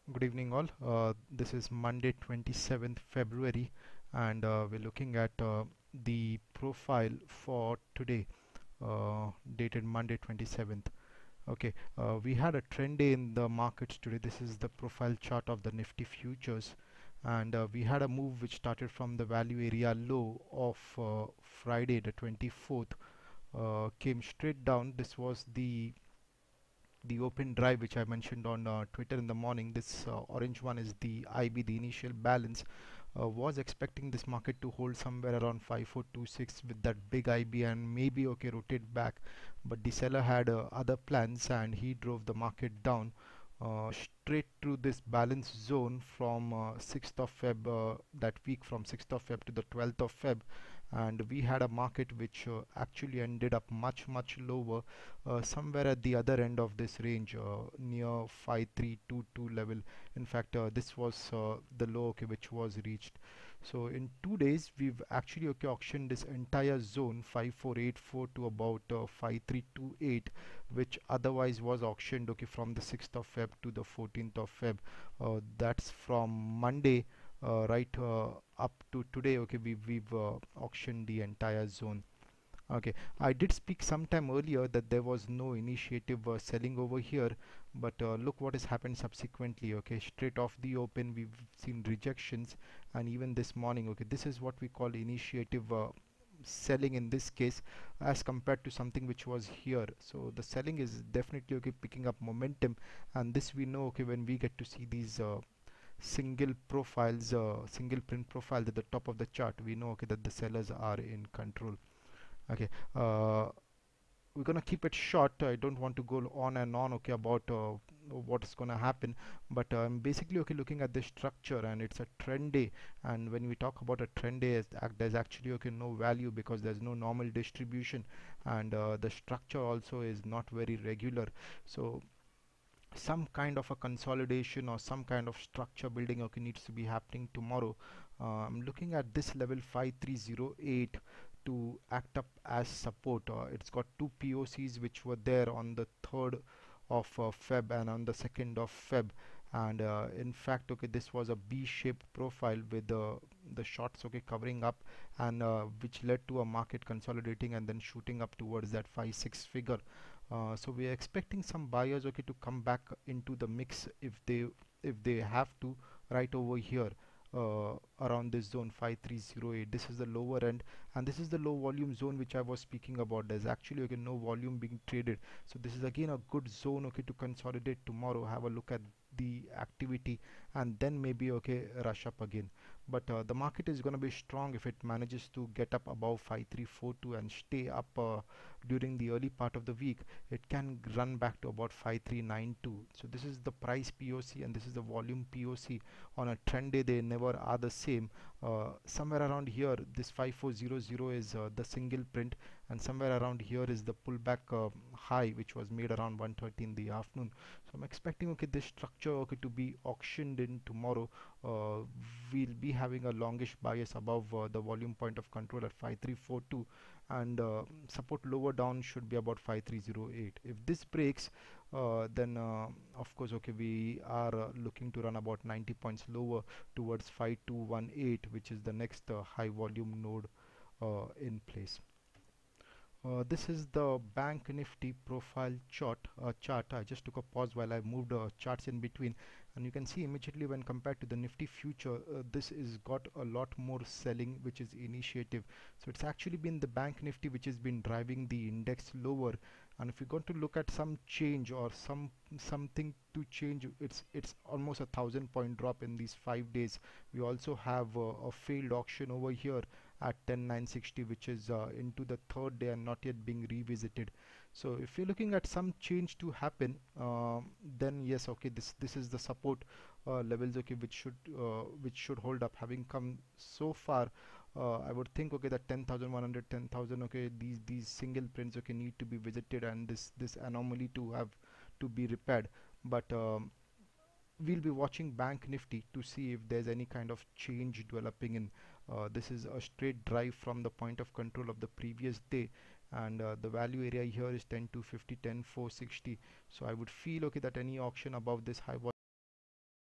Good evening, all. This is Monday, 27th February, and we're looking at the profile for today, dated Monday, 27th. Okay, we had a trend day in the markets today. This is the profile chart of the Nifty futures, and we had a move which started from the value area low of Friday, the 24th, came straight down. This was the open drive which I mentioned on Twitter in the morning. This orange one is the IB, the initial balance. Was expecting this market to hold somewhere around 5426 with that big IB and maybe okay rotate back, but the seller had other plans and he drove the market down straight through this balance zone from 6th of Feb, that week from 6th of Feb to the 12th of Feb, and we had a market which actually ended up much lower, somewhere at the other end of this range, near 5322 level. In fact, this was the low, okay, which was reached. So in 2 days we've actually okay auctioned this entire zone 5484 to about 5328, which otherwise was auctioned okay from the 6th of Feb to the 14th of Feb. That's from Monday right up to today. Okay, we've auctioned the entire zone. Okay, I did speak sometime earlier that there was no initiative selling over here, but look what has happened subsequently. Okay, straight off the open, we've seen rejections, and even this morning, okay, this is what we call initiative selling in this case, as compared to something which was here. So the selling is definitely okay, picking up momentum, and this we know okay when we get to see these single print profiles at the top of the chart. We know okay that the sellers are in control. Okay, we're gonna keep it short. I don't want to go on and on okay about what's gonna happen, but I'm basically okay looking at the structure, and it's a trend day. And when we talk about a trend day, there's actually okay no value because there's no normal distribution, and the structure also is not very regular. So some kind of a consolidation or some kind of structure building okay needs to be happening tomorrow. I'm looking at this level 5308 to act up as support. It's got two POCs which were there on the 3rd of Feb and on the 2nd of Feb, and in fact okay this was a B-shaped profile with the shorts okay covering up, and which led to a market consolidating and then shooting up towards that 5-6 figure. So we are expecting some buyers okay to come back into the mix if they have to, right over here, around this zone 5308. This is the lower end, and this is the low volume zone which I was speaking about. There's actually again no volume being traded, so this is again a good zone okay to consolidate tomorrow. Have a look at the activity and then maybe okay rush up again. But the market is going to be strong if it manages to get up above 5342 and stay up during the early part of the week. It can run back to about 5392. So this is the price POC and this is the volume POC. On a trend day they never are the same. Somewhere around here this 5400 is the single print, and somewhere around here is the pullback high which was made around 1:30 in the afternoon. So I'm expecting okay this structure okay to be auctioned in tomorrow. We'll be having a longish bias above the volume point of control at 5342, and support lower down should be about 5308. If this breaks, then of course okay we are looking to run about 90 points lower towards 5218, which is the next high volume node in place. This is the bank nifty profile chart. I just took a pause while I moved charts in between, and you can see immediately when compared to the nifty future, this is got a lot more selling which is initiative. So it's actually been the bank nifty which has been driving the index lower. And if you're going to look at some change or something to change, it's almost 1,000 point drop in these 5 days. We also have a failed auction over here at 10960, which is into the third day and not yet being revisited. So if you're looking at some change to happen, then yes, okay, this is the support levels okay which should hold up. Having come so far, I would think okay that 10,100, 10,000, okay, these single prints okay need to be visited, and this anomaly to have to be repaired. But we'll be watching bank nifty to see if there's any kind of change developing in. This is a straight drive from the point of control of the previous day, and the value area here is 10250, 10460. So I would feel okay that any auction above this high